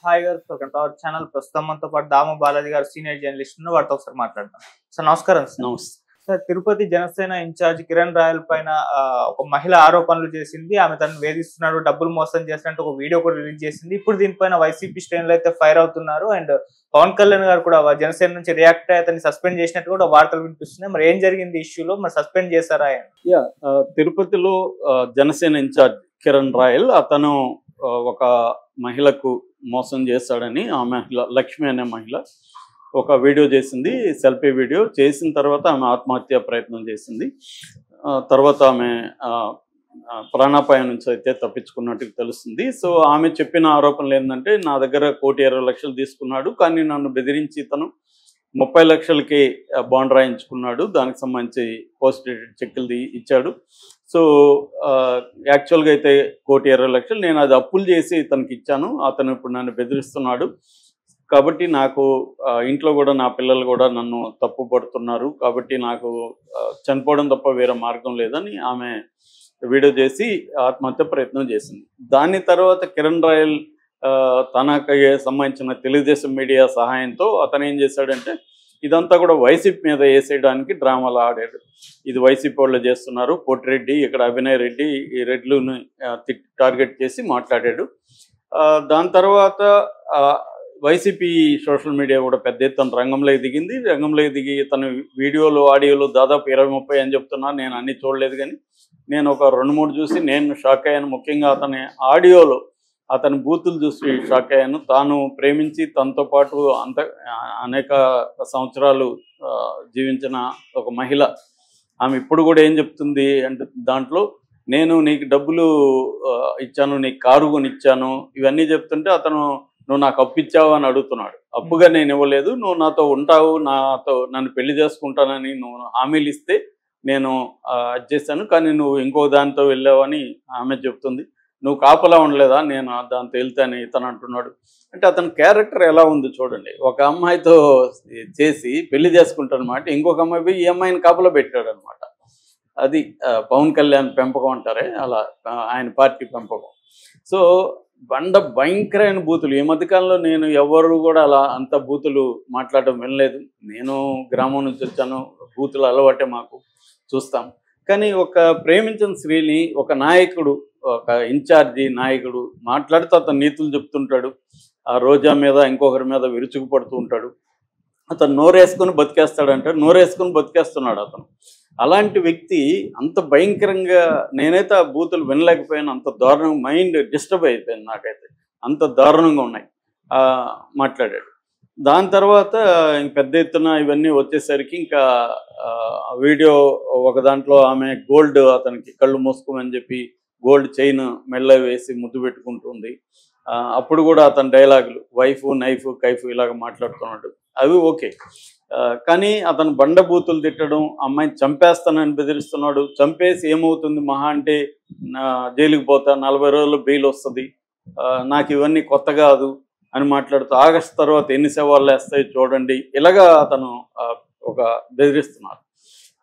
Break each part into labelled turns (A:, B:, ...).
A: Hi గారు, welcome to our channel. ప్రస్తుతం మనతో పాటు దామ బాలాజీ గారు సీనియర్ జర్నలిస్ట్ ఉన్నారు. వాటితో ఒకసారి మాట్లాడతాం. సార్ నమస్కారం. సార్ తిరుపతి జనసేన ఇన్ఛార్జ్ కిరణ్ రాయల్ పైన ఒక మహిళ ఆరోపణలు చేసింది. ఆమె తనను వేధిస్తున్నాడు, డబ్బులు మోసం చేసినట్టు ఒక వీడియో కూడా రిలీజ్ చేసింది. ఇప్పుడు దీనిపైన వైసీపీ శ్రేణులు అయితే ఫైర్ అవుతున్నారు. అండ్ పవన్ కళ్యాణ్ గారు కూడా జనసేన నుంచి రియాక్ట్ అయ్యి అతన్ని సస్పెండ్ చేసినట్టు కూడా వార్తలు వినిపిస్తున్నాయి. మరి ఏం జరిగింది ఇష్యూలో? మరి సస్పెండ్ చేశారా ఆయన?
B: తిరుపతిలో జనసేన ఇన్ఛార్జ్ కిరణ్ రాయల్ అతను ఒక మహిళకు మోసం చేశాడని ఆ మహిళ లక్ష్మి అనే మహిళ ఒక వీడియో చేసింది. సెల్ఫీ వీడియో చేసిన తర్వాత ఆమె ఆత్మహత్య ప్రయత్నం చేసింది. తర్వాత ఆమె ప్రాణాపాయం నుంచి అయితే తప్పించుకున్నట్టు తెలుస్తుంది. సో ఆమె చెప్పిన ఆరోపణలు ఏంటంటే, నా దగ్గర 1,20,00,000 తీసుకున్నాడు, కానీ నన్ను బెదిరించి తను 30 లక్షలకి బాండ్ రాయించుకున్నాడు, దానికి సంబంధించి పోస్ట్ డేటెడ్ చెక్కులు ఇచ్చాడు. సో యాక్చువల్గా అయితే 1,20,00,000 నేను అది అప్పులు చేసి తనకి ఇచ్చాను. అతను ఇప్పుడు నన్ను బెదిరిస్తున్నాడు, కాబట్టి నాకు ఇంట్లో కూడా నా పిల్లలు కూడా నన్ను తప్పు పడుతున్నారు, కాబట్టి నాకు చనిపోవడం తప్ప వేరే మార్గం లేదని ఆమె వీడియో చేసి ఆత్మహత్య ప్రయత్నం చేసింది. దాని తర్వాత కిరణ్ రాయల్ తనకు సంబంధించిన తెలుగుదేశం మీడియా సహాయంతో అతను ఏం చేశాడంటే, ఇదంతా కూడా వైసీపీ మీద వేసేయడానికి డ్రామాలు ఆడాడు. ఇది వైసీపీ వాళ్ళు చేస్తున్నారు, పొట్టిరెడ్డి ఇక్కడ అభినయ్ రెడ్డి ఈ రెడ్లుని టార్గెట్ చేసి మాట్లాడాడు. దాని తర్వాత వైసీపీ సోషల్ మీడియా కూడా పెద్ద ఎత్తున రంగంలోకి దిగి తన వీడియోలు ఆడియోలు దాదాపు 20-30 అని చెప్తున్నా. నేను అన్ని చూడలేదు, కానీ నేను ఒక 2-3 చూసి నేను షాక్ అయ్యాను. ముఖ్యంగా అతని ఆడియోలో అతని బూతులు చూసి షాక్ అయ్యాను. తాను ప్రేమించి తనతో పాటు అనేక సంవత్సరాలు జీవించిన ఒక మహిళ, ఆమె ఇప్పుడు కూడా ఏం చెప్తుంది అంటే, దాంట్లో నేను నీకు డబ్బులు ఇచ్చాను, నీకు కారు కొనిచ్చాను, ఇవన్నీ చెప్తుంటే అతను నువ్వు నాకు అప్పు ఇచ్చావు అని అడుగుతున్నాడు. అప్పుగా నేను ఇవ్వలేదు, నువ్వు నాతో ఉంటావు, నన్ను పెళ్లి చేసుకుంటానని నువ్వు హామీలు ఇస్తే నేను అది చేశాను, కానీ నువ్వు ఇంకో దానితో వెళ్ళావని ఆమె చెప్తుంది. నువ్వు కాపలా ఉండలేదా, నేను దాంతో వెళ్తాను ఇతను అంటున్నాడు. అంటే అతని క్యారెక్టర్ ఎలా ఉంది చూడండి. ఒక అమ్మాయితో చేసి పెళ్లి చేసుకుంటానమాట, ఇంకొక అమ్మాయి పోయి ఈ అమ్మాయిని కాపలా పెట్టాడు అనమాట. అది పవన్ కళ్యాణ్ పెంపకం అంటారే, అలా ఆయన పార్టీ పెంపకం. సో భయంకరమైన బూతులు. ఈ మధ్యకాలంలో నేను ఎవరు కూడా అలా అంత బూతులు మాట్లాడటం వినలేదు. నేను గ్రామం నుంచి వచ్చాను, బూతులు అలవాటే మాకు, చూస్తాం. కానీ ఒక ప్రేమించిన స్త్రీని ఒక నాయకుడు, ఒక ఇన్ఛార్జి నాయకుడు మాట్లాడుతూ అతను నీతులు చెప్తుంటాడు. ఆ రోజా మీద ఇంకొకరి మీద విరుచుకుపడుతూ ఉంటాడు. అతను నోరేసుకొని బతికేస్తున్నాడు అతను. అలాంటి వ్యక్తి అంత భయంకరంగా, నేనైతే ఆ బూతులు వినలేకపోయాను. అంత దారుణంగా మైండ్ డిస్టర్బ్ అయిపోయింది నాకైతే, అంత దారుణంగా ఉన్నాయి మాట్లాడాడు. దాని తర్వాత పెద్ద ఎత్తున ఇవన్నీ వచ్చేసరికి ఇంకా వీడియో ఒక దాంట్లో ఆమె గోల్డ్, అతనికి కళ్ళు మూసుకోమని చెప్పి గోల్డ్ చైన్ మెళ్ళ వేసి ముద్దు పెట్టుకుంటుంది. అప్పుడు కూడా అతని డైలాగులు వైఫ్ నైఫ్ కైఫ్ ఇలాగ మాట్లాడుతున్నాడు. అవి ఓకే, కానీ అతను బండబూతులు తిట్టడం, అమ్మాయిని చంపేస్తానని బెదిరిస్తున్నాడు. చంపేసి ఏమవుతుంది, మహా అంటే జైలుకి పోతా, 40 రోజుల్లో బెయిల్ వస్తుంది, నాకు ఇవన్నీ కొత్త కాదు అని మాట్లాడుతూ, ఆగస్టు తర్వాత ఎన్ని సవాళ్ళు వేస్తాయి చూడండి, ఇలాగా అతను ఒక బెదిరిస్తున్నారు.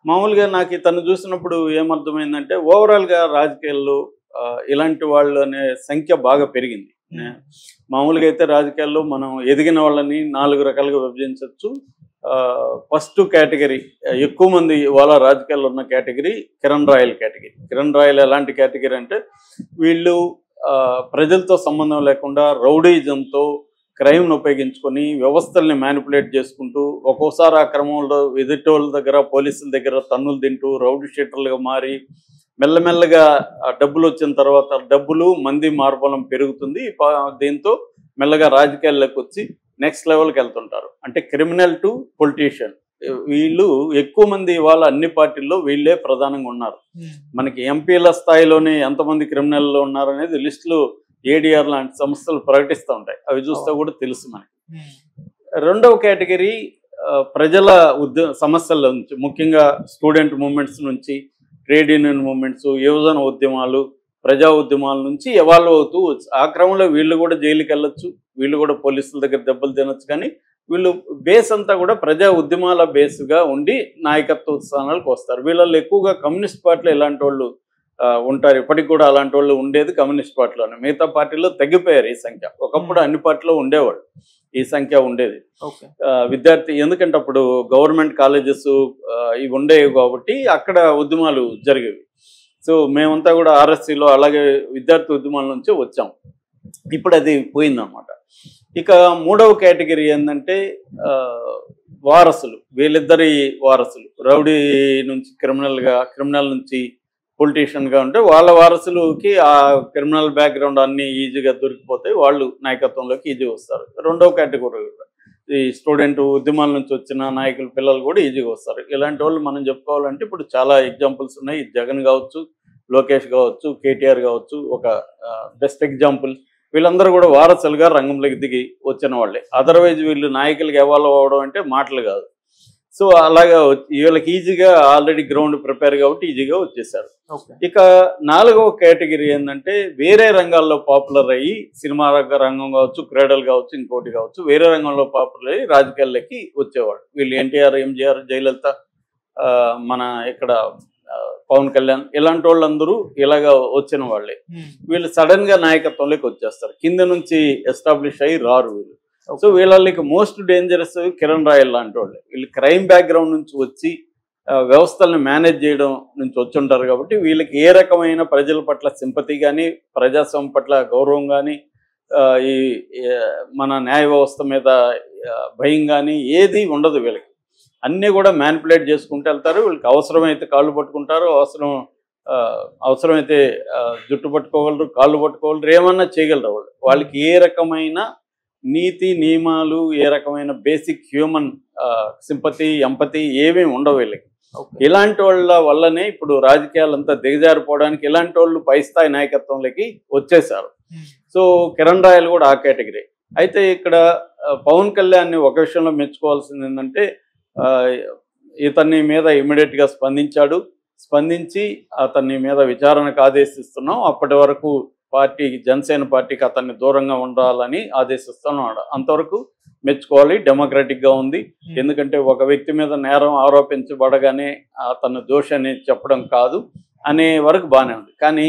B: మామూలుగా నాకు ఇతను చూసినప్పుడు ఏమర్థమైందంటే, ఓవరాల్గా రాజకీయాల్లో ఇలాంటి వాళ్ళు అనే సంఖ్య బాగా పెరిగింది. మామూలుగా అయితే రాజకీయాల్లో మనం ఎదిగిన వాళ్ళని 4 రకాలుగా విభజించవచ్చు. ఫస్ట్ కేటగిరీ, ఎక్కువ మంది ఇవాళ రాజకీయాల్లో ఉన్న category Kiran royal category. Kiran royal ఎలాంటి కేటగిరీ అంటే, వీళ్ళు ప్రజలతో సంబంధం లేకుండా రౌడీజంతో క్రైమ్ను ఉపయోగించుకొని వ్యవస్థల్ని మ్యానిపులేట్ చేసుకుంటూ, ఒక్కోసారి ఆ క్రమంలో ఎదుటోళ్ళ దగ్గర పోలీసుల దగ్గర తన్నులు తింటూ రౌడీ షీటర్లుగా మారి, మెల్లమెల్లగా డబ్బులు వచ్చిన తర్వాత డబ్బులు మంది మార్బలం పెరుగుతుంది. దీంతో మెల్లగా రాజకీయాల్లోకి వచ్చి నెక్స్ట్ లెవెల్కి వెళ్తుంటారు. అంటే క్రిమినల్ టు పొలిటీషియన్. వీళ్ళు ఎక్కువ మంది ఇవాళ అన్ని పార్టీల్లో వీళ్ళే ప్రధానంగా ఉన్నారు. మనకి ఎంపీల స్థాయిలోనే ఎంతమంది క్రిమినల్లో ఉన్నారు అనేది లిస్టులు ఏడీఆర్ లాంటి సంస్థలు ప్రకటిస్తూ ఉంటాయి. అవి చూస్తే కూడా తెలుసు మనకి. రెండవ కేటగిరీ ప్రజల సమస్యల నుంచి, ముఖ్యంగా స్టూడెంట్ మూవ్మెంట్స్ నుంచి, ట్రేడ్ యూనియన్ మూవ్మెంట్స్, యువజన ఉద్యమాలు, ప్రజా ఉద్యమాల నుంచి ఎవాల్వ్ అవుతూ ఆ క్రమంలో వీళ్ళు కూడా జైలుకి వెళ్ళొచ్చు, వీళ్ళు కూడా పోలీసుల దగ్గర దెబ్బలు తినొచ్చు. కానీ వీళ్ళు బేస్ అంతా కూడా ప్రజా ఉద్యమాల బేస్గా ఉండి నాయకత్వ స్థానాలకు వస్తారు. వీళ్ళల్లో ఎక్కువగా కమ్యూనిస్ట్ పార్టీలు ఇలాంటి వాళ్ళు ఉంటారు. ఇప్పటికి కూడా అలాంటి వాళ్ళు ఉండేది కమ్యూనిస్ట్ పార్టీలోనే. మిగతా పార్టీలో తగ్గిపోయారు ఈ సంఖ్య. ఒకప్పుడు అన్ని పార్టీలో ఉండేవాడు, ఈ సంఖ్య ఉండేది. విద్యార్థి ఎందుకంటే అప్పుడు గవర్నమెంట్ కాలేజెస్ ఇవి ఉండేవి కాబట్టి అక్కడ ఉద్యమాలు జరిగేవి. సో మేమంతా కూడా ఆర్ఎస్సీలో అలాగే విద్యార్థి ఉద్యమాల నుంచే వచ్చాం. ఇప్పుడు అది పోయిందన్నమాట. ఇక మూడవ కేటగిరీ ఏంటంటే వారసులు, వీళ్ళిద్దరి వారసులు. రౌడీ నుంచి క్రిమినల్ నుంచి పొలిటీషియన్గా ఉంటే వాళ్ళ వారసులకి ఆ క్రిమినల్ బ్యాక్గ్రౌండ్ అన్నీ ఈజీగా దొరికిపోతాయి, వాళ్ళు నాయకత్వంలోకి ఈజీగా వస్తారు. రెండవ కేటగిరీ ఈ స్టూడెంట్ ఉద్యమాల నుంచి వచ్చిన నాయకుల పిల్లలు కూడా ఈజీగా వస్తారు. ఇలాంటి వాళ్ళు మనం చెప్పుకోవాలంటే ఇప్పుడు చాలా ఎగ్జాంపుల్స్ ఉన్నాయి. జగన్ కావచ్చు, లోకేష్ కావచ్చు, కేటీఆర్ కావచ్చు, ఒక బెస్ట్ ఎగ్జాంపుల్. వీళ్ళందరూ కూడా వారసులుగా రంగంలోకి దిగి వచ్చిన వాళ్ళే. అదర్వైజ్ వీళ్ళు నాయకులకి ఎవాల్వ్ అవ్వడం అంటే మాటలు కాదు. సో అలాగా వీళ్ళకి ఈజీగా ఆల్రెడీ గ్రౌండ్ ప్రిపేర్ కాబట్టి ఈజీగా వచ్చేసారు. ఇక నాలుగవ కేటగిరీ ఏంటంటే వేరే రంగాల్లో పాపులర్ అయ్యి, సినిమా రంగం కావచ్చు, క్రీడలు కావచ్చు, ఇంకోటి కావచ్చు, వేరే రంగంలో పాపులర్ అయ్యి రాజకీయాల్లోకి వచ్చేవాడు. వీళ్ళు ఎన్టీఆర్, ఎంజీఆర్, జయలలిత, మన ఇక్కడ పవన్ కళ్యాణ్, ఇలాంటి వాళ్ళందరూ ఇలాగా వచ్చిన వాళ్ళే. వీళ్ళు సడన్ గా నాయకత్వంలోకి వచ్చేస్తారు, కింద నుంచి ఎస్టాబ్లిష్ అయ్యి రారు వీళ్ళు. సో వీళ్ళకి మోస్ట్ డేంజరస్ కిరణ్ రాయల్ లాంటి వాళ్ళు. వీళ్ళు క్రైమ్ బ్యాక్గ్రౌండ్ నుంచి వచ్చి వ్యవస్థలను మేనేజ్ చేయడం నుంచి వచ్చి ఉంటారు కాబట్టి వీళ్ళకి ఏ రకమైన ప్రజల పట్ల సింపతి కానీ, ప్రజాస్వామ్యం పట్ల గౌరవం కానీ, ఈ మన న్యాయ వ్యవస్థ మీద భయం కానీ ఏది ఉండదు వీళ్ళకి. అన్నీ కూడా మ్యానిపులేట్ చేసుకుంటూ వెళ్తారు. వీళ్ళకి అవసరమైతే కాళ్ళు పట్టుకుంటారు, అవసరమైతే జుట్టు పట్టుకోగలరు, కాళ్ళు పట్టుకోగలరు, ఏమన్నా చేయగలరు వాళ్ళు. వాళ్ళకి ఏ రకమైన నీతి నియమాలు, ఏ రకమైన బేసిక్ హ్యూమన్ సింపతి, ఎంపతి ఏమీ ఉండవు వీళ్ళకి. ఇలాంటి వాళ్ళ వల్లనే ఇప్పుడు రాజకీయాలంతా దిగజారిపోవడానికి ఇలాంటి వాళ్ళు పై స్థాయి నాయకత్వంలోకి వచ్చేసారు. సో కిరణ్ రాయల్ కూడా ఆ కేటగిరీ. అయితే ఇక్కడ పవన్ కళ్యాణ్ ఒక విషయంలో మెచ్చుకోవాల్సింది ఏంటంటే ఇతని మీద ఇమీడియట్గా స్పందించి అతని మీద విచారణకు ఆదేశిస్తున్నాం. అప్పటి వరకు జనసేన పార్టీకి అతన్ని దూరంగా ఉండాలని ఆదేశిస్తున్నాడు. అంతవరకు మెచ్చుకోవాలి, డెమోక్రటిక్గా ఉంది. ఎందుకంటే ఒక వ్యక్తి మీద నేరం ఆరోపించబడగానే అతను దోషని చెప్పడం కాదు అనే వరకు బాగానే ఉంది. కానీ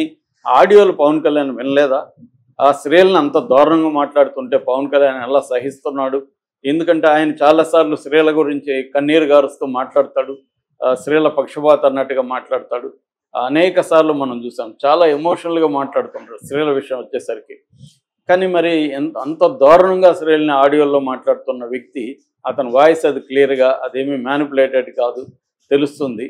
B: ఆడియోలు పవన్ కళ్యాణ్ వినలేదా? ఆ స్త్రీలను అంత దారుణంగా మాట్లాడుతుంటే పవన్ కళ్యాణ్ ఎలా సహిస్తున్నాడు? ఎందుకంటే ఆయన చాలాసార్లు స్త్రీల గురించి కన్నీరు గారుస్తూ మాట్లాడతాడు, స్త్రీల పక్షపాత అన్నట్టుగా మాట్లాడతాడు. అనేక సార్లు మనం చూసాం, చాలా ఎమోషనల్గా మాట్లాడుతుంటారు స్త్రీల విషయం వచ్చేసరికి. కానీ మరి అంత దారుణంగా స్త్రీలని ఆడియోలో మాట్లాడుతున్న వ్యక్తి, అతని వాయిస్ అది క్లియర్గా, అదేమీ మ్యానిపులేటెడ్ కాదు, తెలుస్తుంది.